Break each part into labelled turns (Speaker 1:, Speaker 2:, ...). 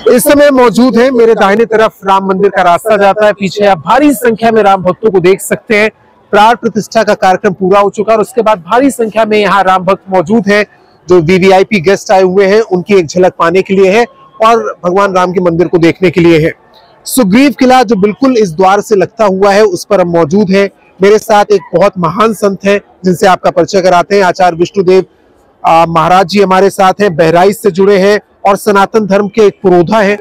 Speaker 1: इस समय मौजूद है मेरे दाहिने तरफ राम मंदिर का रास्ता जाता है, पीछे आप भारी संख्या में राम भक्तों को देख सकते हैं। प्राण प्रतिष्ठा का कार्यक्रम पूरा हो चुका और उसके बाद भारी संख्या में यहाँ राम भक्त मौजूद हैं। जो वीवीआईपी गेस्ट आए हुए हैं उनकी एक झलक पाने के लिए है और भगवान राम के मंदिर को देखने के लिए है। सुग्रीव किला जो बिल्कुल इस द्वार से लगता हुआ है उस पर हम मौजूद है। मेरे साथ एक बहुत महान संत है जिनसे आपका परिचय कराते हैं। आचार्य विष्णुदेव महाराज जी हमारे साथ हैं, बहराइच से जुड़े हैं और सनातन धर्म के एक पुरोधा है।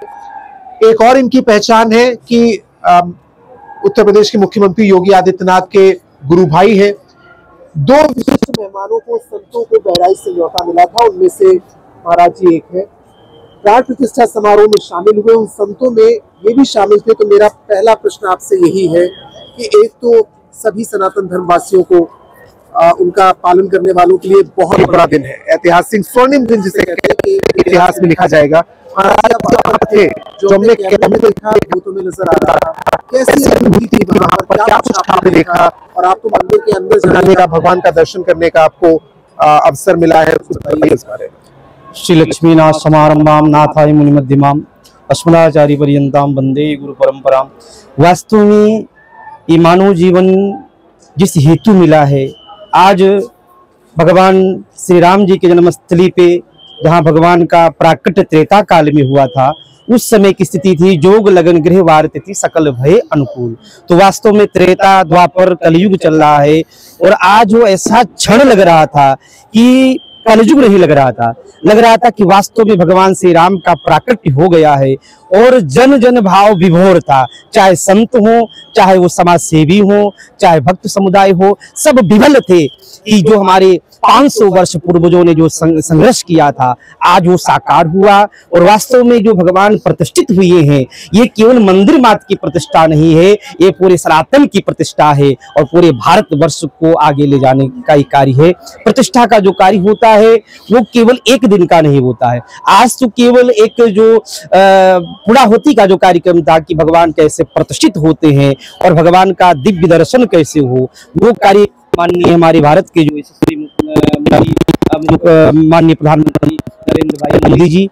Speaker 1: एक और इनकी पहचान है कि उत्तर प्रदेश के मुख्यमंत्री योगी आदित्यनाथ के गुरु भाई है। दो विशिष्ट मेहमानों को, संतों को बहराइच से न्योता मिला था, उनमें से महाराज जी एक है। प्राण प्रतिष्ठा समारोह में शामिल हुए उन संतों में ये भी शामिल थे। तो मेरा पहला प्रश्न आपसे यही है कि एक तो सभी सनातन धर्मवासियों को उनका पालन करने वालों के लिए बहुत बड़ा दिन है, ऐतिहासिक स्वर्णिम दिन जिसे कहते हैं कि इतिहास में लिखा जाएगा। महाराज थे जो हमने भूतों में नजर आ रहा, कैसी अनुभूति थी वहां पर, क्या कुछ आपने देखा और आपको मंदिर के अंदर जाने का, भगवान का दर्शन करने का आपको अवसर मिला है, कुछ बताइए इस बारे में।
Speaker 2: श्री लक्ष्मीनाथ समारंभाम नाथाय मुनि मध्यमाम अस्मदाचार्य पर्यंताम वंदे गुरु परंपराम। वास्तव में ये मानव जीवन जिस हेतु मिला है, आज भगवान श्री राम जी के जन्मस्थली पे जहाँ भगवान का प्राकट्य त्रेता काल में हुआ था, उस समय की स्थिति थी जोग लगन गृह वारत थी सकल भय अनुकूल। तो वास्तव में त्रेता द्वापर कलयुग चल रहा है और आज वो ऐसा क्षण लग रहा था कि कलयुग नहीं लग रहा था कि वास्तव में भगवान श्री राम का प्राकट्य हो गया है और जन जन भाव विभोर था। चाहे संत हो, चाहे वो समाज सेवी हो, चाहे भक्त समुदाय हो, सब विभल थे कि जो हमारे 500 वर्ष पूर्वजों ने जो संघर्ष किया था आज वो साकार हुआ। और वास्तव में जो भगवान प्रतिष्ठित हुए हैं, ये केवल मंदिर मात्र की प्रतिष्ठा नहीं है, ये पूरे सनातन की प्रतिष्ठा है और पूरे भारतवर्ष को आगे ले जाने का ही कार्य है। प्रतिष्ठा का जो कार्य होता है वो केवल एक दिन का नहीं होता है। आज तो केवल एक जो पूर्णाहुति का जो कार्यक्रम था कि भगवान कैसे प्रतिष्ठित होते हैं और भगवान का दिव्य दर्शन कैसे हो, वो कार्य माननीय हमारे भारत के जो माननीय प्रधानमंत्री नरेंद्र भाई मोदी जी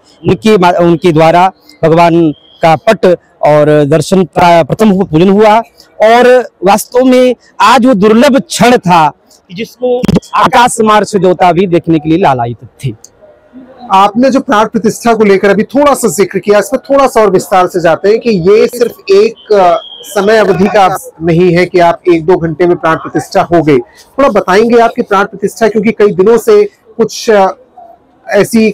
Speaker 2: उनके द्वारा भगवान का पट और दर्शन प्रथम पूजन हुआ। और वास्तव में आज वो दुर्लभ क्षण था जिसको आकाश मार्ग से देवता भी देखने के लिए लालायित थे।
Speaker 1: आपने जो प्राण प्रतिष्ठा को लेकर अभी थोड़ा सा जिक्र किया, इस पर थोड़ा सा और विस्तार से जाते हैं कि ये सिर्फ एक समय अवधि का नहीं है कि आप 1-2 घंटे में प्राण प्रतिष्ठा हो गई। थोड़ा बताएंगे आपकी प्राण प्रतिष्ठा, क्योंकि कई दिनों से कुछ ऐसी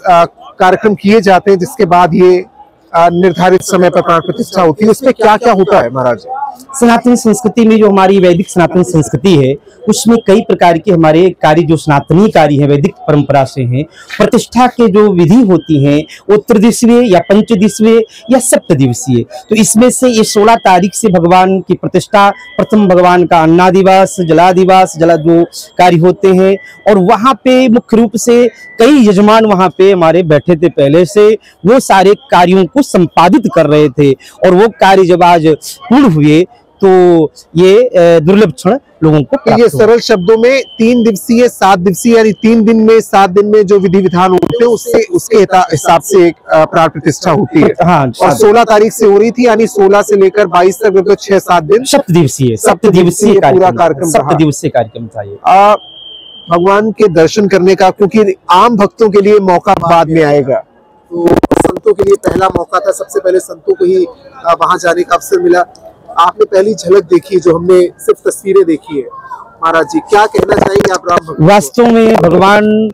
Speaker 1: कार्यक्रम किए जाते हैं जिसके बाद ये निर्धारित समय पर प्राण प्रतिष्ठा होती है, उसमें क्या क्या होता है महाराज?
Speaker 2: सनातन संस्कृति में जो हमारी वैदिक सनातन संस्कृति है उसमें कई प्रकार के हमारे कार्य जो सनातनी कार्य है वैदिक परंपरा से हैं। प्रतिष्ठा के जो विधि होती हैं वो त्रिदिवसीय या पंचदिवसीय या सप्तदिवसीय। तो इसमें से ये 16 तारीख से भगवान की प्रतिष्ठा, प्रथम भगवान का अन्नादिवास, जलादिवास, जला जो कार्य होते हैं और वहाँ पे मुख्य रूप से कई यजमान वहाँ पे हमारे बैठे थे पहले से, वो सारे कार्यों को संपादित कर रहे थे और वो कार्य जब आज पूर्ण हुए तो ये दुर्लभ क्षण लोगों को।
Speaker 1: ये सरल शब्दों में 3 दिवसीय 7 दिवसीय यानी 3 दिन में 7 दिन में जो विधि विधान होते हैं उसके हिसाब से प्राण प्रतिष्ठा होती है।
Speaker 2: हाँ,
Speaker 1: और 16 तारीख से हो रही थी, यानी 16 से लेकर 22 तक 6-7 दिन
Speaker 2: सप्तदिवसीय
Speaker 1: पूरा कार्यक्रम,
Speaker 2: सप्तदिवसीय कार्यक्रम था ये।
Speaker 1: भगवान के दर्शन करने का, क्योंकि आम भक्तों के लिए मौका बाद में आएगा, तो संतों के लिए पहला मौका था। सबसे पहले संतों को ही वहां जाने का अवसर मिला। आपने पहली झलक देखी जो हमने सिर्फ तस्वीरें देखी है, महाराज जी क्या कहना चाहेंगे आप राम भक्त?
Speaker 2: वास्तव में भगवान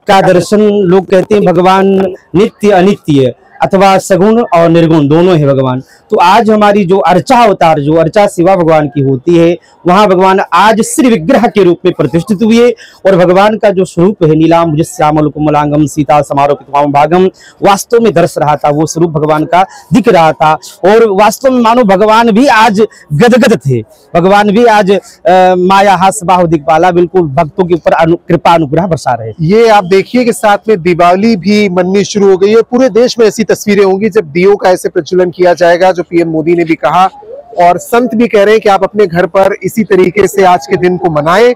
Speaker 2: का दर्शन, लोग कहते हैं भगवान नित्य अनित्य अथवा सगुण और निर्गुण दोनों है भगवान। तो आज हमारी जो अर्चा अवतार, जो अर्चा सेवा भगवान की होती है, वहाँ भगवान आज श्री विग्रह के रूप में प्रतिष्ठित हुए और भगवान का जो स्वरूप है नीलांबुज श्यामल कोमलांगम सीता समारोह भागम, वास्तव में दर्श रहा था, वो स्वरूप भगवान का दिख रहा था। और वास्तव में मानो भगवान भी आज गदगद थे, भगवान भी आज माया हास बाहु दिखपाला, बिल्कुल भक्तों के ऊपर कृपा अनुग्रह बरसा रहे।
Speaker 1: ये आप देखिए कि साथ में दिवाली भी मननी शुरू हो गई है। पूरे देश में ऐसी तस्वीरें होंगी जब दियों का ऐसे प्रज्वलन किया जाएगा, जो पीएम मोदी ने भी कहा और संत भी कह रहे हैं कि आप अपने घर पर इसी तरीके से आज के दिन को मनाएं,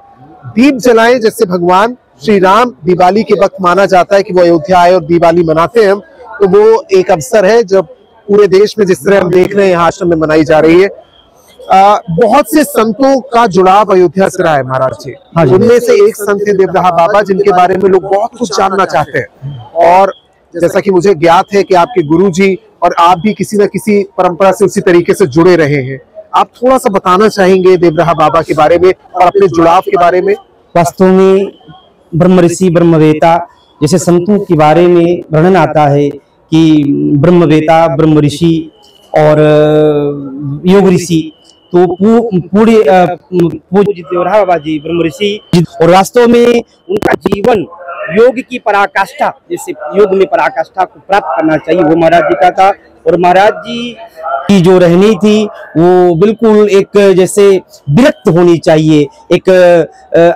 Speaker 1: दीप जलाएं, जैसे भगवान श्री राम दिवाली के वक्त माना जाता है कि वो अयोध्या आए और दिवाली मनाते हैं हम। तो वो एक अवसर है जब पूरे देश में जिस तरह हम देख रहे हैं यहाँ आश्रम में मनाई जा रही है। बहुत से संतों का जुड़ाव अयोध्या से रहा है महाराज जी। उनमें से एक संत है देवराहा बाबा, जिनके बारे में लोग बहुत कुछ जानना चाहते हैं। और जैसा कि मुझे ज्ञात है कि आपके गुरुजी और आप भी किसी न किसी परंपरा से उसी तरीके से जुड़े रहे हैं। आप थोड़ा सा बताना चाहेंगे देवराहा बाबा के बारे में और अपने जुड़ाव के बारे में?
Speaker 2: वास्तव में ब्रह्म ऋषि ब्रह्मवेता जैसे संतों के बारे में वर्णन आता है कि ब्रह्मवेता, ब्रह्म ऋषि और योग ऋषि, तो पूरे पूज्य देवराहा बाबा जी ब्रह्म ऋषि, और वास्तव में उनका जीवन योग की पराकाष्ठा, जैसे योग में पराकाष्ठा को प्राप्त करना चाहिए, वो महाराज जी का था। और महाराज जी की जो रहनी थी वो बिल्कुल एक जैसे विरक्त होनी चाहिए, एक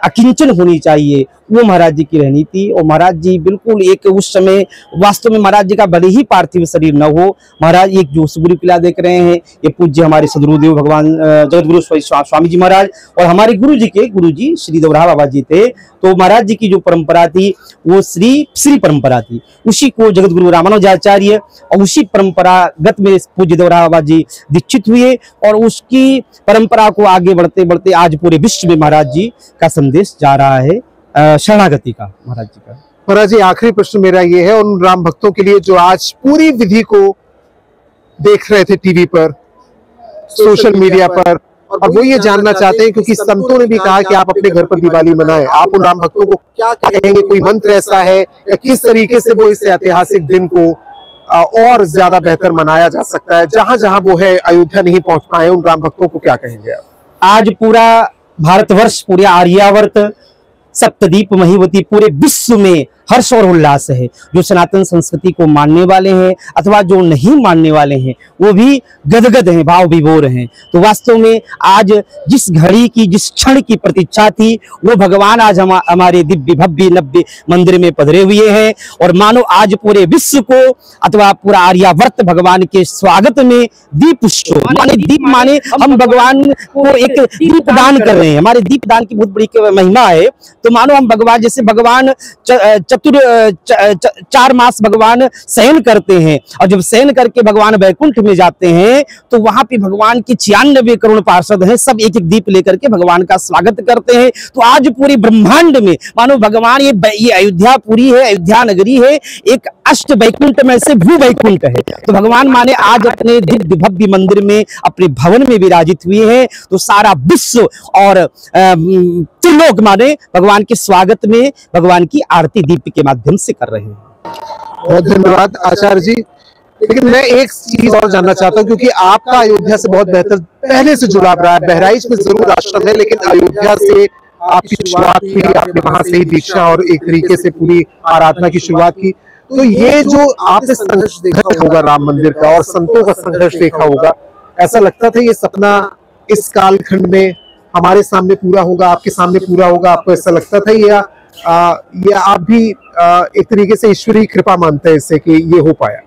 Speaker 2: अकिंचन होनी चाहिए, वो महाराज जी की रहनी थी। और महाराज जी बिल्कुल एक उस समय वास्तव में महाराज जी का भले ही पार्थिव शरीर न हो, महाराज एक जो गुरु किला देख रहे हैं, ये पूज्य हमारे सदगुरुदेव भगवान जगत गुरु स्वामी जी महाराज और हमारे गुरु जी के गुरु जी श्री देवराहा बाबा जी थे। तो महाराज जी की जो परंपरा थी वो श्री परंपरा थी, उसी को जगत गुरु रामानुजाचार्य और उसी परंपरागत में पूज्य देवराहा बाबा जी दीक्षित हुए। और उसकी परंपरा को आगे बढ़ते बढ़ते आज पूरे विश्व में महाराज जी का संदेश जा रहा है, शरणागति का महाराज जी का।
Speaker 1: महाराज जी, आखिरी प्रश्न मेरा ये है उन राम भक्तों के लिए जो आज पूरी विधि को देख रहे थे टीवी पर, सोशल मीडिया पर, और वो ये जानना चाहते हैं क्योंकि संतों ने भी कहा कि आप अपने घर पर दिवाली मनाएं, आप उन राम भक्तों को क्या कहेंगे? कोई मंत्र ऐसा है या किस तरीके से वो इस ऐतिहासिक दिन को और ज्यादा बेहतर मनाया जा सकता है? जहां जहां वो है अयोध्या नहीं पहुंच पाए, उन राम भक्तों को क्या कहेंगे आप?
Speaker 2: आज पूरा भारतवर्ष, पूरे आर्यावर्त, सप्तद्वीप महिवती, पूरे विश्व में हर्ष और उल्लास है। जो सनातन संस्कृति को मानने वाले हैं अथवा जो नहीं मानने वाले हैं वो भी गदगद हैं, भाव विभोर हैं। तो वास्तव में आज जिस घड़ी की, जिस क्षण की प्रतीक्षा थी, वो भगवान आज हमारे दिव्य भव्य नव्य मंदिर में पधरे हुए हैं। और मानो आज पूरे विश्व को अथवा पूरा आर्यावर्त भगवान के स्वागत में दीप उत्सव माने, दीप माने हम भगवान को एक दीप दान कर रहे हैं। हमारे दीप दान की बहुत बड़ी महिमा है। तो मानो हम भगवान, जैसे भगवान 4 मास भगवान शयन करते हैं, और जब शयन करके भगवान वैकुंठ में जाते हैं तो वहां पे भगवान के 96 करोड़ पार्षद हैं, सब एक एक दीप लेकर के भगवान का स्वागत करते हैं। तो आज पूरे ब्रह्मांड में मानो भगवान, ये अयोध्या पूरी है, अयोध्या नगरी है, एक अष्ट वैकुंठ में से भू वैकुंठ है। तो भगवान माने आज अपने दिव्य भव्य मंदिर में, अपने भवन में विराजित हुए हैं। तो सारा विश्व और त्रिलोक माने भगवान के स्वागत में भगवान की आरती दीप के माध्यम से कर रहे हैं।
Speaker 1: बहुत धन्यवाद आचार्य जी। लेकिन मैं एक चीज और जानना चाहता हूँ, क्योंकि आपका अयोध्या से बहुत बेहतर पहले से जुड़ाव रहा है। बहराइच में जरूर आश्रम है, लेकिन अयोध्या से आपकी शुरुआत हुई, आपने वहां से ही दीक्षा और एक तरीके से पूरी आराधना की शुरुआत की। तो ये जो आपने संघर्ष देखा होगा राम मंदिर का और संतों का संघर्ष देखा होगा, ऐसा लगता था ये सपना इस कालखंड में हमारे सामने पूरा होगा, आपके सामने पूरा होगा? आपको ऐसा लगता था या आप भी एक तरीके से ईश्वरीय कृपा मानते हैं इससे कि ये हो पाया?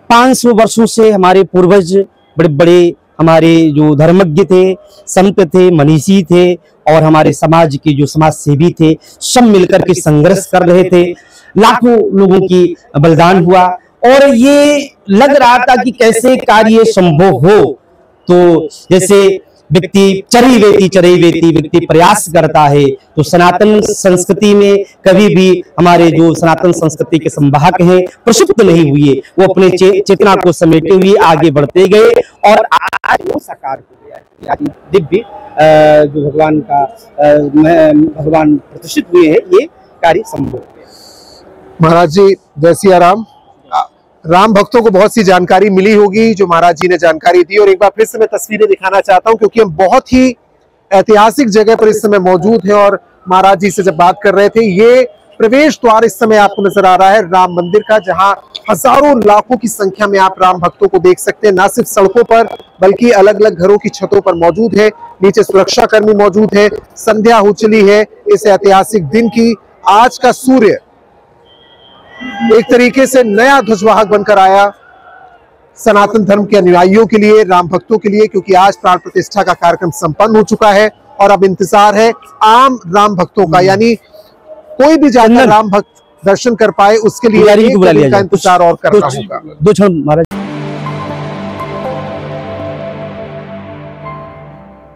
Speaker 2: 500 वर्षों से हमारे पूर्वज बड़े बड़े हमारे जो धर्मज्ञ थे, संत थे, मनीषी थे और हमारे समाज के जो समाज सेवी थे, सब मिलकर के संघर्ष कर रहे थे। लाखों लोगों की बलिदान हुआ और ये लग रहा था कि कैसे कार्य संभव हो। तो जैसे व्यक्ति चरई वेती व्यक्ति प्रयास करता है, तो सनातन संस्कृति में कभी भी हमारे जो सनातन संस्कृति के संवाहक हैं प्रसुप्त नहीं हुए, वो अपने चेतना को समेटे हुए आगे बढ़ते गए और आज वो साकार हो गया। दिव्य जो भगवान का भगवान प्रतिष्ठित हुए हैं, ये कार्य संभव है।
Speaker 1: महाराज जी, जय सिया राम। राम भक्तों को बहुत सी जानकारी मिली होगी जो महाराज जी ने जानकारी दी, और एक बार फिर से मैं तस्वीरें दिखाना चाहता हूं क्योंकि हम बहुत ही ऐतिहासिक जगह पर इस समय मौजूद हैं। और महाराज जी से जब बात कर रहे थे, ये प्रवेश द्वार इस समय आपको नजर आ रहा है राम मंदिर का, जहां हजारों लाखों की संख्या में आप राम भक्तों को देख सकते हैं, ना सिर्फ सड़कों पर बल्कि अलग अलग घरों की छतों पर मौजूद है। नीचे सुरक्षा कर्मी मौजूद है। संध्या हो चली है इस ऐतिहासिक दिन की। आज का सूर्य एक तरीके से नया ध्वजवाहक बनकर आया सनातन धर्म के अनुयायियों के लिए, राम भक्तों के लिए, क्योंकि आज प्राण प्रतिष्ठा का कार्यक्रम संपन्न हो चुका है और अब इंतजार है आम राम भक्तों का, यानी कोई भी जाता राम भक्त दर्शन कर पाए, उसके लिए
Speaker 2: पुजारी जी को बुला लिया
Speaker 1: का
Speaker 2: जाए।
Speaker 1: इंतजार और करना होगा।
Speaker 2: 2 क्षण महाराज।